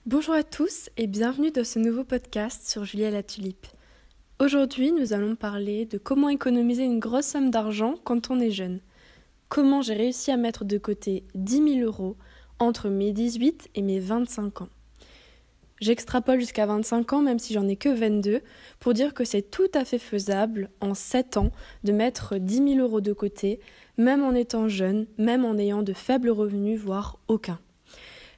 Bonjour à tous et bienvenue dans ce nouveau podcast sur Julia la Tulipe. Aujourd'hui, nous allons parler de comment économiser une grosse somme d'argent quand on est jeune. Comment j'ai réussi à mettre de côté 10 000 € entre mes 18 et mes 25 ans. J'extrapole jusqu'à 25 ans, même si j'en ai que 22, pour dire que c'est tout à fait faisable en 7 ans de mettre 10 000 € de côté, même en étant jeune, même en ayant de faibles revenus, voire aucun.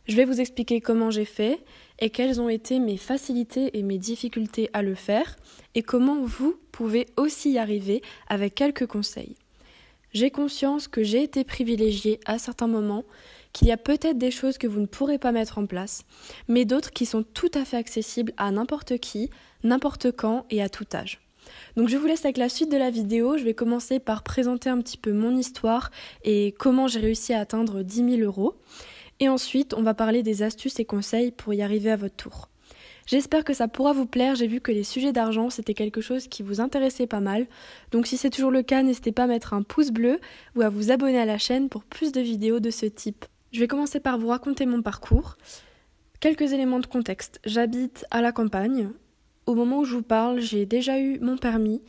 Je vais vous expliquer comment j'ai fait et quelles ont été mes facilités et mes difficultés à le faire et comment vous pouvez aussi y arriver avec quelques conseils. J'ai conscience que j'ai été privilégiée à certains moments, qu'il y a peut-être des choses que vous ne pourrez pas mettre en place, mais d'autres qui sont tout à fait accessibles à n'importe qui, n'importe quand et à tout âge. Donc je vous laisse avec la suite de la vidéo. Je vais commencer par présenter un petit peu mon histoire et comment j'ai réussi à atteindre 10 000 €. Et ensuite, on va parler des astuces et conseils pour y arriver à votre tour. J'espère que ça pourra vous plaire, j'ai vu que les sujets d'argent, c'était quelque chose qui vous intéressait pas mal. Donc si c'est toujours le cas, n'hésitez pas à mettre un pouce bleu ou à vous abonner à la chaîne pour plus de vidéos de ce type. Je vais commencer par vous raconter mon parcours. Quelques éléments de contexte. J'habite à la campagne. Au moment où je vous parle, j'ai déjà eu mon permis.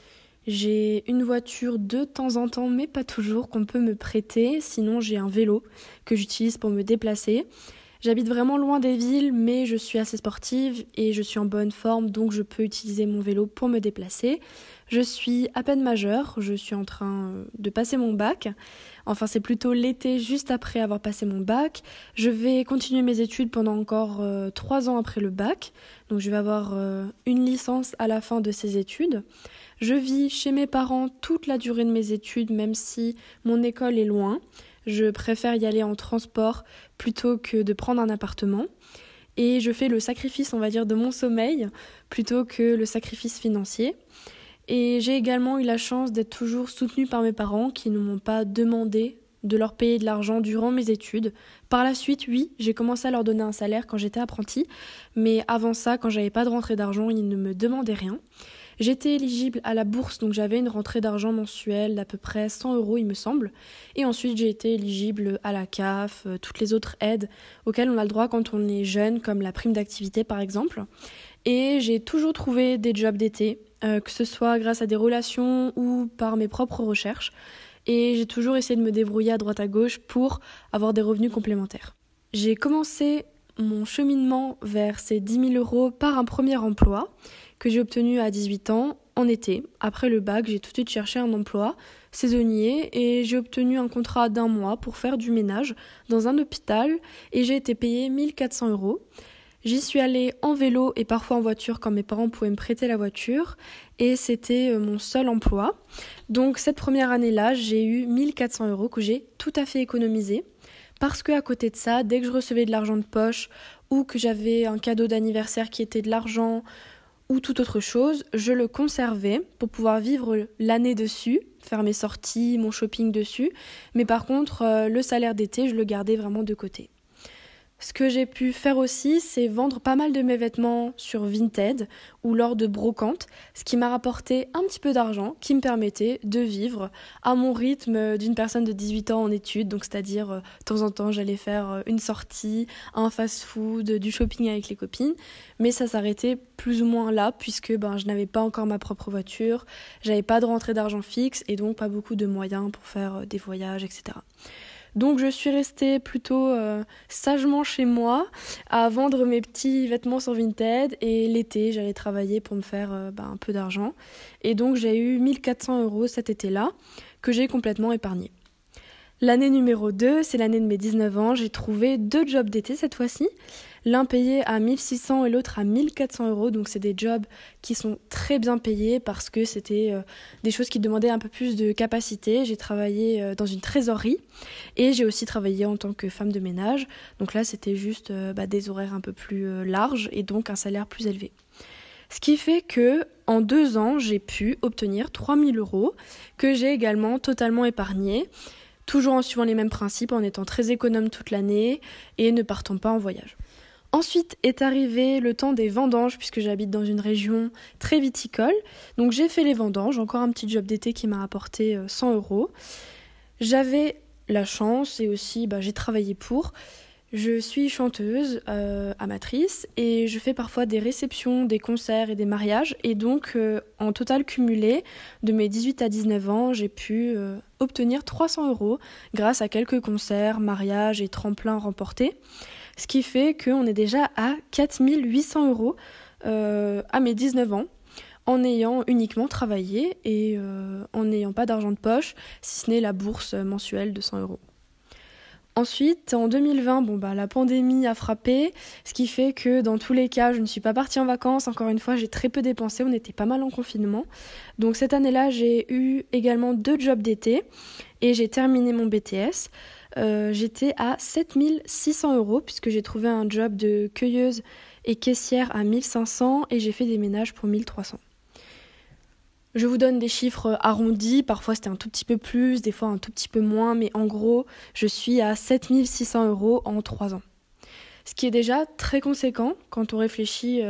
J'ai une voiture de temps en temps, mais pas toujours, qu'on peut me prêter. Sinon, j'ai un vélo que j'utilise pour me déplacer. J'habite vraiment loin des villes, mais je suis assez sportive et je suis en bonne forme, donc je peux utiliser mon vélo pour me déplacer. Je suis à peine majeure, je suis en train de passer mon bac. Enfin, c'est plutôt l'été, juste après avoir passé mon bac. Je vais continuer mes études pendant encore 3 ans après le bac. Donc je vais avoir une licence à la fin de ces études. Je vis chez mes parents toute la durée de mes études, même si mon école est loin. Je préfère y aller en transport plutôt que de prendre un appartement. Et je fais le sacrifice, on va dire, de mon sommeil plutôt que le sacrifice financier. Et j'ai également eu la chance d'être toujours soutenue par mes parents qui ne m'ont pas demandé de leur payer de l'argent durant mes études. Par la suite, oui, j'ai commencé à leur donner un salaire quand j'étais apprentie, mais avant ça, quand j'avais pas de rentrée d'argent, ils ne me demandaient rien. J'étais éligible à la bourse, donc j'avais une rentrée d'argent mensuelle d'à peu près 100 € il me semble. Et ensuite j'ai été éligible à la CAF, toutes les autres aides auxquelles on a le droit quand on est jeune, comme la prime d'activité par exemple. Et j'ai toujours trouvé des jobs d'été, que ce soit grâce à des relations ou par mes propres recherches. Et j'ai toujours essayé de me débrouiller à droite à gauche pour avoir des revenus complémentaires. J'ai commencé mon cheminement vers ces 10 000 € par un premier emploi que j'ai obtenu à 18 ans en été. Après le bac, j'ai tout de suite cherché un emploi saisonnier et j'ai obtenu un contrat d'1 mois pour faire du ménage dans un hôpital et j'ai été payée 1 400 €. J'y suis allée en vélo et parfois en voiture quand mes parents pouvaient me prêter la voiture et c'était mon seul emploi. Donc cette première année-là, j'ai eu 1 400 € que j'ai tout à fait économisé parce qu'à côté de ça, dès que je recevais de l'argent de poche ou que j'avais un cadeau d'anniversaire qui était de l'argent ou toute autre chose, je le conservais pour pouvoir vivre l'année dessus, faire mes sorties, mon shopping dessus. Mais par contre, le salaire d'été, je le gardais vraiment de côté. Ce que j'ai pu faire aussi, c'est vendre pas mal de mes vêtements sur Vinted ou lors de brocantes, ce qui m'a rapporté un petit peu d'argent qui me permettait de vivre à mon rythme d'une personne de 18 ans en études. Donc c'est-à-dire, de temps en temps, j'allais faire une sortie, un fast-food, du shopping avec les copines. Mais ça s'arrêtait plus ou moins là puisque je n'avais pas encore ma propre voiture, j'avais pas de rentrée d'argent fixe et donc pas beaucoup de moyens pour faire des voyages, etc. Donc je suis restée plutôt sagement chez moi à vendre mes petits vêtements sur Vinted et l'été j'allais travailler pour me faire un peu d'argent. Et donc j'ai eu 1 400 € cet été-là que j'ai complètement épargné. L'année numéro 2, c'est l'année de mes 19 ans, j'ai trouvé 2 jobs d'été cette fois-ci. L'un payé à 1 600 € et l'autre à 1 400 €, donc c'est des jobs qui sont très bien payés parce que c'était des choses qui demandaient un peu plus de capacité. J'ai travaillé dans une trésorerie et j'ai aussi travaillé en tant que femme de ménage. Donc là, c'était juste des horaires un peu plus larges et donc un salaire plus élevé. Ce qui fait que en 2 ans, j'ai pu obtenir 3 000 € que j'ai également totalement épargné. Toujours en suivant les mêmes principes, en étant très économe toute l'année et ne partant pas en voyage. Ensuite est arrivé le temps des vendanges, puisque j'habite dans une région très viticole. Donc j'ai fait les vendanges, encore un petit job d'été qui m'a rapporté 100 €. J'avais la chance et aussi j'ai travaillé pour Je suis chanteuse, amatrice, et je fais parfois des réceptions, des concerts et des mariages. Et donc, en total cumulé, de mes 18 à 19 ans, j'ai pu obtenir 300 € grâce à quelques concerts, mariages et tremplins remportés. Ce qui fait qu'on est déjà à 4 800 € à mes 19 ans, en ayant uniquement travaillé et en n'ayant pas d'argent de poche, si ce n'est la bourse mensuelle de 100 €. Ensuite, en 2020, la pandémie a frappé, ce qui fait que dans tous les cas, je ne suis pas partie en vacances. Encore une fois, j'ai très peu dépensé, on était pas mal en confinement. Donc cette année-là, j'ai eu également 2 jobs d'été et j'ai terminé mon BTS. J'étais à 7 600 € puisque j'ai trouvé un job de cueilleuse et caissière à 1 500 et j'ai fait des ménages pour 1 300. Je vous donne des chiffres arrondis, parfois c'était un tout petit peu plus, des fois un tout petit peu moins, mais en gros, je suis à 7 600 € en 3 ans. Ce qui est déjà très conséquent quand on réfléchit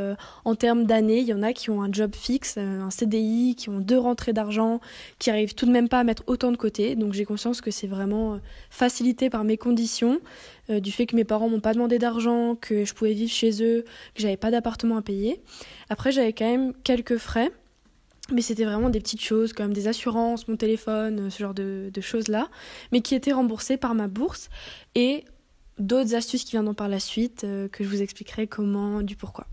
en termes d'années. Il y en a qui ont un job fixe, un CDI, qui ont 2 rentrées d'argent, qui n'arrivent tout de même pas à mettre autant de côté. Donc j'ai conscience que c'est vraiment facilité par mes conditions, du fait que mes parents m'ont pas demandé d'argent, que je pouvais vivre chez eux, que j'avais pas d'appartement à payer. Après, j'avais quand même quelques frais. Mais c'était vraiment des petites choses comme des assurances, mon téléphone, ce genre de choses-là, mais qui étaient remboursées par ma bourse et d'autres astuces qui viendront par la suite, que je vous expliquerai comment, du pourquoi.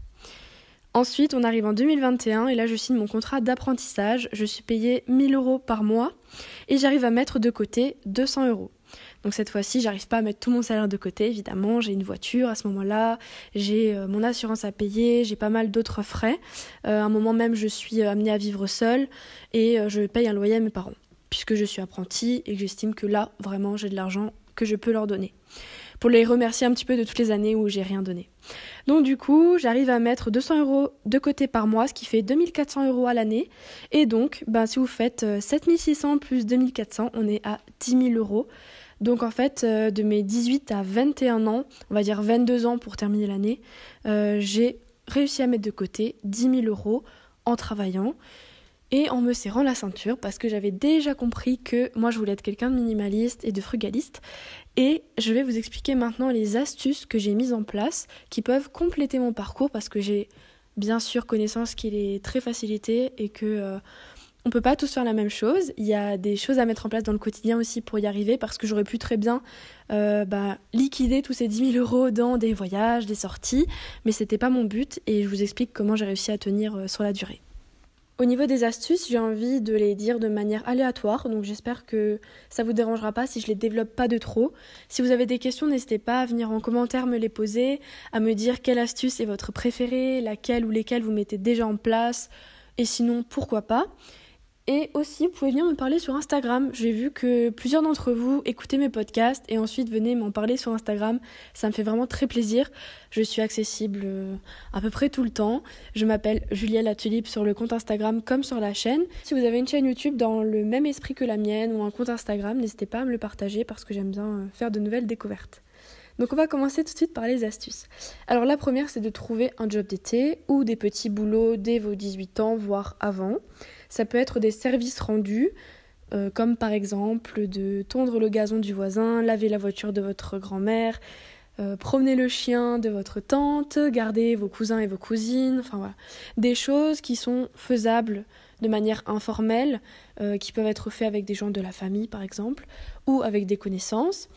Ensuite, on arrive en 2021 et là, je signe mon contrat d'apprentissage. Je suis payée 1 000 € par mois et j'arrive à mettre de côté 200 €. Donc cette fois-ci, j'arrive pas à mettre tout mon salaire de côté, évidemment. J'ai une voiture à ce moment-là, j'ai mon assurance à payer, j'ai pas mal d'autres frais. À un moment même, je suis amenée à vivre seule et je paye un loyer à mes parents, puisque je suis apprentie et que j'estime que là, vraiment, j'ai de l'argent que je peux leur donner, pour les remercier un petit peu de toutes les années où j'ai rien donné. Donc du coup, j'arrive à mettre 200 € de côté par mois, ce qui fait 2 400 € à l'année. Et donc, si vous faites 7 600 plus 2 400, on est à 10 000 €. Donc en fait, de mes 18 à 21 ans, on va dire 22 ans pour terminer l'année, j'ai réussi à mettre de côté 10 000 € en travaillant et en me serrant la ceinture parce que j'avais déjà compris que moi je voulais être quelqu'un de minimaliste et de frugaliste. Et je vais vous expliquer maintenant les astuces que j'ai mises en place qui peuvent compléter mon parcours parce que j'ai bien sûr connaissance qu'il est très facilité et que on peut pas tous faire la même chose. Il y a des choses à mettre en place dans le quotidien aussi pour y arriver parce que j'aurais pu très bien liquider tous ces 10 000 € dans des voyages, des sorties, mais c'était pas mon but et je vous explique comment j'ai réussi à tenir sur la durée. Au niveau des astuces, j'ai envie de les dire de manière aléatoire, donc j'espère que ça vous dérangera pas si je les développe pas de trop. Si vous avez des questions, n'hésitez pas à venir en commentaire me les poser, à me dire quelle astuce est votre préférée, laquelle ou lesquelles vous mettez déjà en place, et sinon pourquoi pas. Et aussi, vous pouvez venir me parler sur Instagram. J'ai vu que plusieurs d'entre vous écoutaient mes podcasts et ensuite venaient m'en parler sur Instagram. Ça me fait vraiment très plaisir. Je suis accessible à peu près tout le temps. Je m'appelle Julia La Tulipe sur le compte Instagram comme sur la chaîne. Si vous avez une chaîne YouTube dans le même esprit que la mienne ou un compte Instagram, n'hésitez pas à me le partager parce que j'aime bien faire de nouvelles découvertes. Donc on va commencer tout de suite par les astuces. Alors la première, c'est de trouver un job d'été ou des petits boulots dès vos 18 ans, voire avant. Ça peut être des services rendus, comme par exemple de tondre le gazon du voisin, laver la voiture de votre grand-mère, promener le chien de votre tante, garder vos cousins et vos cousines, enfin voilà. Des choses qui sont faisables de manière informelle, qui peuvent être faites avec des gens de la famille par exemple, ou avec des connaissances.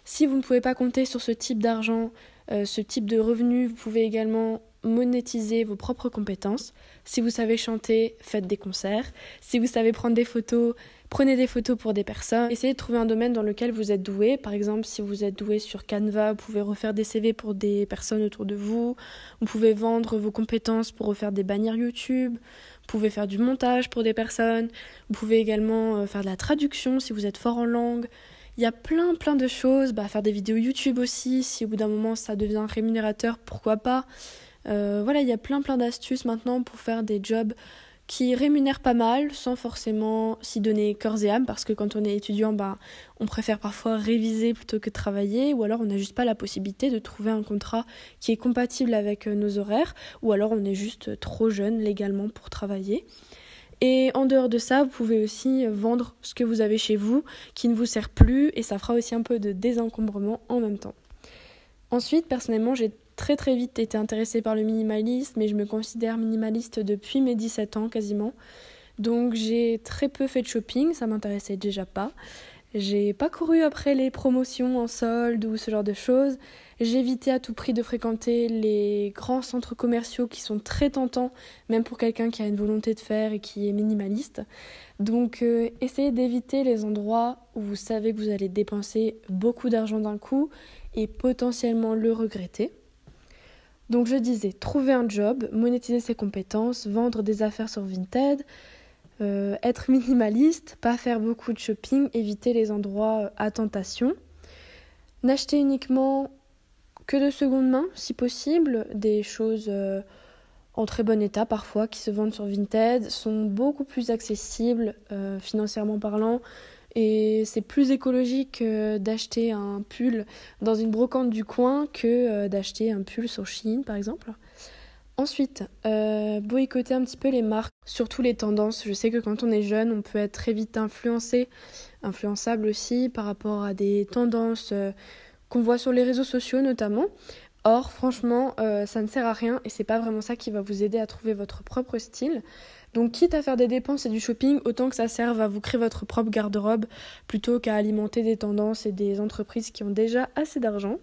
Si vous ne pouvez pas compter sur ce type d'argent, ce type de revenus, vous pouvez également monétiser vos propres compétences. Si vous savez chanter, faites des concerts. Si vous savez prendre des photos, prenez des photos pour des personnes. Essayez de trouver un domaine dans lequel vous êtes doué. Par exemple, si vous êtes doué sur Canva, vous pouvez refaire des CV pour des personnes autour de vous. Vous pouvez vendre vos compétences pour refaire des bannières YouTube. Vous pouvez faire du montage pour des personnes. Vous pouvez également faire de la traduction si vous êtes fort en langue. Il y a plein de choses. Faire des vidéos YouTube aussi. Si au bout d'un moment ça devient rémunérateur, pourquoi pas. Il y a plein d'astuces maintenant pour faire des jobs qui rémunèrent pas mal sans forcément s'y donner corps et âme parce que quand on est étudiant, on préfère parfois réviser plutôt que travailler ou alors on n'a juste pas la possibilité de trouver un contrat qui est compatible avec nos horaires ou alors on est juste trop jeune légalement pour travailler. Et en dehors de ça, vous pouvez aussi vendre ce que vous avez chez vous qui ne vous sert plus et ça fera aussi un peu de désencombrement en même temps. Ensuite, personnellement, j'ai très très vite été intéressée par le minimalisme et je me considère minimaliste depuis mes 17 ans quasiment. Donc j'ai très peu fait de shopping, ça m'intéressait déjà pas. J'ai pas couru après les promotions en solde ou ce genre de choses. J'ai évité à tout prix de fréquenter les grands centres commerciaux qui sont très tentants, même pour quelqu'un qui a une volonté de faire et qui est minimaliste. Donc essayez d'éviter les endroits où vous savez que vous allez dépenser beaucoup d'argent d'un coup et potentiellement le regretter. Donc je disais, trouver un job, monétiser ses compétences, vendre des affaires sur Vinted, être minimaliste, pas faire beaucoup de shopping, éviter les endroits à tentation, n'acheter uniquement que de seconde main si possible, des choses en très bon état parfois qui se vendent sur Vinted sont beaucoup plus accessibles financièrement parlant et c'est plus écologique d'acheter un pull dans une brocante du coin que d'acheter un pull sur Shein par exemple. Ensuite, boycotter un petit peu les marques, surtout les tendances. Je sais que quand on est jeune, on peut être très vite influençable aussi par rapport à des tendances qu'on voit sur les réseaux sociaux notamment. Or, franchement, ça ne sert à rien et c'est pas vraiment ça qui va vous aider à trouver votre propre style. Donc, quitte à faire des dépenses et du shopping, autant que ça serve à vous créer votre propre garde-robe plutôt qu'à alimenter des tendances et des entreprises qui ont déjà assez d'argent.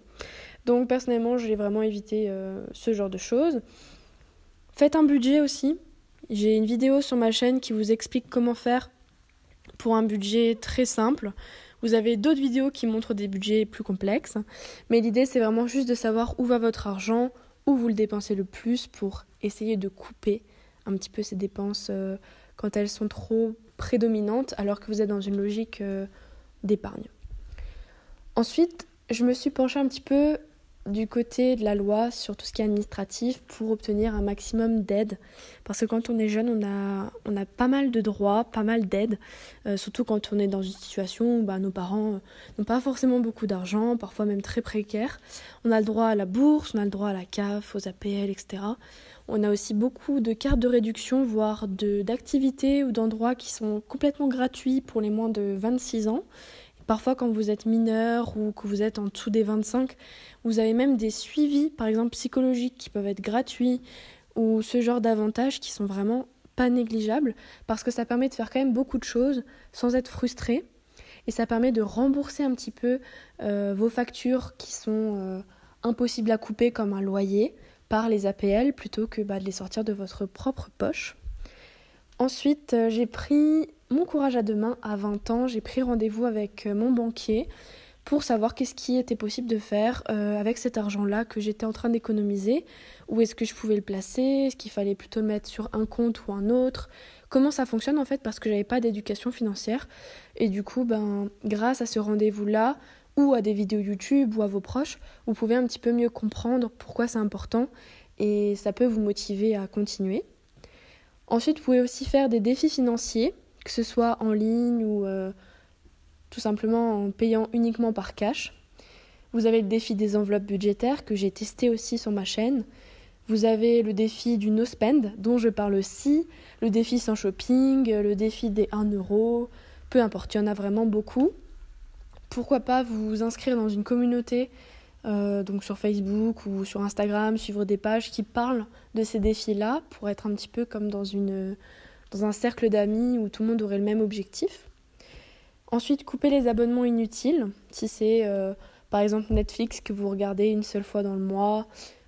Donc, personnellement, j'ai vraiment évité ce genre de choses. Faites un budget aussi. J'ai une vidéo sur ma chaîne qui vous explique comment faire pour un budget très simple. Vous avez d'autres vidéos qui montrent des budgets plus complexes. Mais l'idée, c'est vraiment juste de savoir où va votre argent, où vous le dépensez le plus pour essayer de couper un petit peu ces dépenses quand elles sont trop prédominantes alors que vous êtes dans une logique d'épargne. Ensuite, je me suis penchée un petit peu du côté de la loi sur tout ce qui est administratif pour obtenir un maximum d'aide. Parce que quand on est jeune, on a pas mal de droits, pas mal d'aides, surtout quand on est dans une situation où nos parents n'ont pas forcément beaucoup d'argent, parfois même très précaire. On a le droit à la bourse, on a le droit à la CAF, aux APL, etc. On a aussi beaucoup de cartes de réduction, voire d'activités ou d'endroits qui sont complètement gratuits pour les moins de 26 ans. Parfois, quand vous êtes mineur ou que vous êtes en dessous des 25, vous avez même des suivis, par exemple psychologiques, qui peuvent être gratuits ou ce genre d'avantages qui sont vraiment pas négligeables parce que ça permet de faire quand même beaucoup de choses sans être frustré et ça permet de rembourser un petit peu vos factures qui sont impossibles à couper comme un loyer par les APL plutôt que de les sortir de votre propre poche. Ensuite, j'ai pris mon courage à deux mains à 20 ans. J'ai pris rendez-vous avec mon banquier pour savoir qu'est-ce qui était possible de faire avec cet argent-là que j'étais en train d'économiser. Où est-ce que je pouvais le placer? Est-ce qu'il fallait plutôt le mettre sur un compte ou un autre? Comment ça fonctionne en fait parce que j'avais pas d'éducation financière. Et du coup, grâce à ce rendez-vous-là ou à des vidéos YouTube ou à vos proches, vous pouvez un petit peu mieux comprendre pourquoi c'est important et ça peut vous motiver à continuer. Ensuite, vous pouvez aussi faire des défis financiers, que ce soit en ligne ou tout simplement en payant uniquement par cash. Vous avez le défi des enveloppes budgétaires que j'ai testé aussi sur ma chaîne. Vous avez le défi du no spend dont je parle aussi, le défi sans shopping, le défi des 1 euro, peu importe, il y en a vraiment beaucoup. Pourquoi pas vous inscrire dans une communauté donc sur Facebook ou sur Instagram, suivre des pages qui parlent de ces défis-là pour être un petit peu comme dans un cercle d'amis où tout le monde aurait le même objectif. Ensuite, couper les abonnements inutiles, si c'est par exemple Netflix que vous regardez une seule fois dans le mois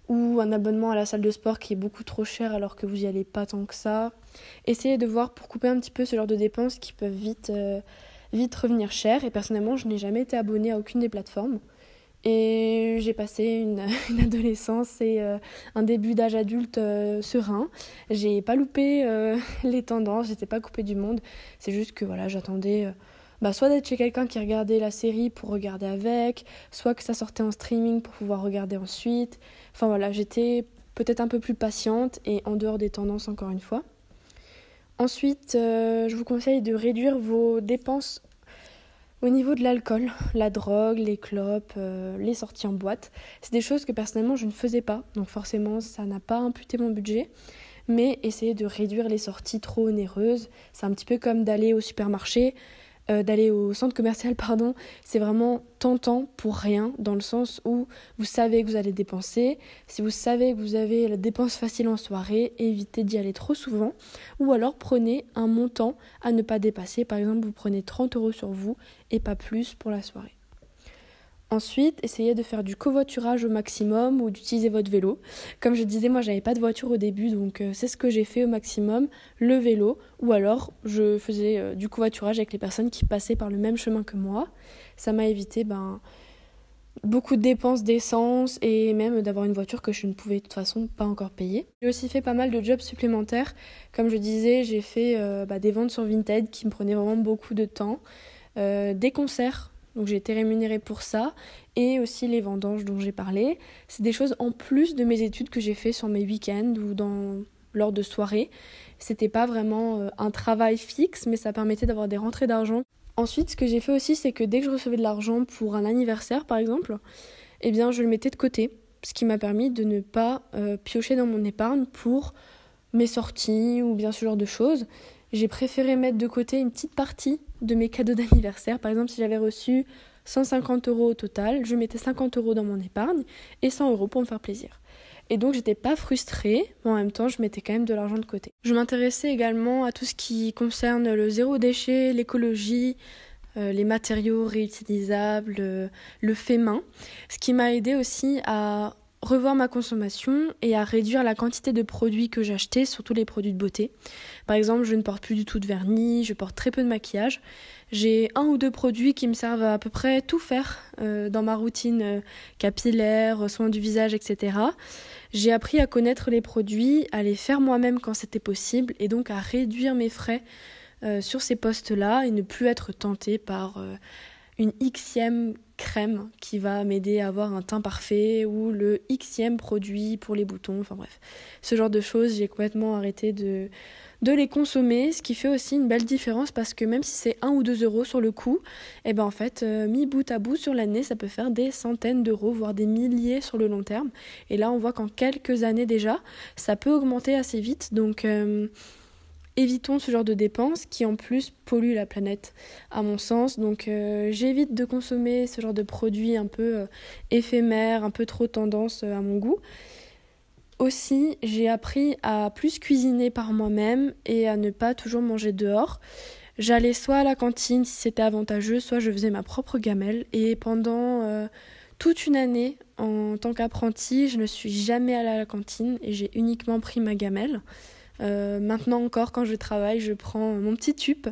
ou un abonnement à la salle de sport qui est beaucoup trop cher alors que vous n'y allez pas tant que ça. Essayez de voir pour couper un petit peu ce genre de dépenses qui peuvent vite revenir cher. Et personnellement, je n'ai jamais été abonnée à aucune des plateformes. Et j'ai passé une adolescence et un début d'âge adulte serein. J'ai pas loupé les tendances, j'étais pas coupée du monde. C'est juste que j'attendais soit d'être chez quelqu'un qui regardait la série pour regarder avec, soit que ça sortait en streaming pour pouvoir regarder ensuite. J'étais peut-être un peu plus patiente et en dehors des tendances encore une fois. Ensuite, je vous conseille de réduire vos dépenses au niveau de l'alcool, la drogue, les clopes, les sorties en boîte. C'est des choses que personnellement je ne faisais pas, donc forcément ça n'a pas imputé mon budget. Mais essayer de réduire les sorties trop onéreuses, c'est un petit peu comme d'aller au supermarché, d'aller au centre commercial, c'est vraiment tentant pour rien, dans le sens où vous savez que vous allez dépenser. Si vous savez que vous avez la dépense facile en soirée, évitez d'y aller trop souvent. Ou alors prenez un montant à ne pas dépasser. Par exemple, vous prenez 30 € sur vous et pas plus pour la soirée. Ensuite, essayez de faire du covoiturage au maximum ou d'utiliser votre vélo. Comme je disais, moi, j'avais pas de voiture au début, donc c'est ce que j'ai fait au maximum, le vélo. Ou alors, je faisais du covoiturage avec les personnes qui passaient par le même chemin que moi. Ça m'a évité beaucoup de dépenses d'essence et même d'avoir une voiture que je ne pouvais de toute façon pas encore payer. J'ai aussi fait pas mal de jobs supplémentaires. Comme je disais, j'ai fait des ventes sur Vinted qui me prenaient vraiment beaucoup de temps, des concerts. Donc j'ai été rémunérée pour ça, et aussi les vendanges dont j'ai parlé. C'est des choses en plus de mes études que j'ai fait sur mes week-ends ou lors de soirées. C'était pas vraiment un travail fixe, mais ça permettait d'avoir des rentrées d'argent. Ensuite, ce que j'ai fait aussi, c'est que dès que je recevais de l'argent pour un anniversaire, par exemple, je le mettais de côté, ce qui m'a permis de ne pas piocher dans mon épargne pour mes sorties ou bien ce genre de choses. J'ai préféré mettre de côté une petite partie de mes cadeaux d'anniversaire. Par exemple, si j'avais reçu 150 € au total, je mettais 50 € dans mon épargne et 100 € pour me faire plaisir. Et donc, j'étais pas frustrée, mais en même temps, je mettais quand même de l'argent de côté. Je m'intéressais également à tout ce qui concerne le zéro déchet, l'écologie, les matériaux réutilisables, le fait main. Ce qui m'a aidé aussi à revoir ma consommation et à réduire la quantité de produits que j'achetais, surtout les produits de beauté. Par exemple, je ne porte plus du tout de vernis, je porte très peu de maquillage. J'ai 1 ou 2 produits qui me servent à peu près tout faire dans ma routine capillaire, soins du visage, etc. J'ai appris à connaître les produits, à les faire moi-même quand c'était possible et donc à réduire mes frais sur ces postes-là et ne plus être tentée par une Xème crème qui va m'aider à avoir un teint parfait ou le Xème produit pour les boutons, enfin bref. Ce genre de choses, j'ai complètement arrêté de les consommer, ce qui fait aussi une belle différence parce que même si c'est 1 ou 2 € sur le coup, mis bout à bout sur l'année, ça peut faire des centaines d'euros, voire des milliers sur le long terme. Et là, on voit qu'en quelques années déjà, ça peut augmenter assez vite, donc évitons ce genre de dépenses qui en plus polluent la planète à mon sens. Donc j'évite de consommer ce genre de produits un peu éphémères, un peu trop tendance à mon goût. Aussi, j'ai appris à plus cuisiner par moi-même et à ne pas toujours manger dehors. J'allais soit à la cantine si c'était avantageux, soit je faisais ma propre gamelle. Et pendant toute une année, en tant qu'apprentie, je ne suis jamais allée à la cantine et j'ai uniquement pris ma gamelle. Maintenant encore, quand je travaille, je prends mon petit tube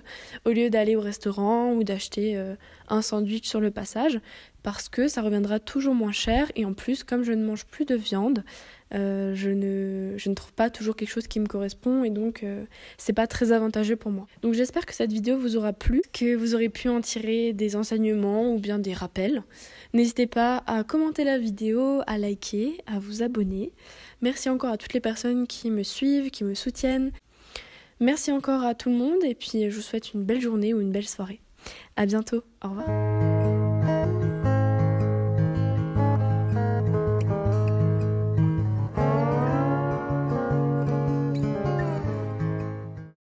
au lieu d'aller au restaurant ou d'acheter un sandwich sur le passage parce que ça reviendra toujours moins cher et en plus, comme je ne mange plus de viande, je ne trouve pas toujours quelque chose qui me correspond et donc c'est pas très avantageux pour moi. Donc j'espère que cette vidéo vous aura plu, que vous aurez pu en tirer des enseignements ou bien des rappels. N'hésitez pas à commenter la vidéo, à liker, à vous abonner. Merci encore à toutes les personnes qui me suivent, qui me soutiennent. Merci encore à tout le monde et puis je vous souhaite une belle journée ou une belle soirée. À bientôt, au revoir.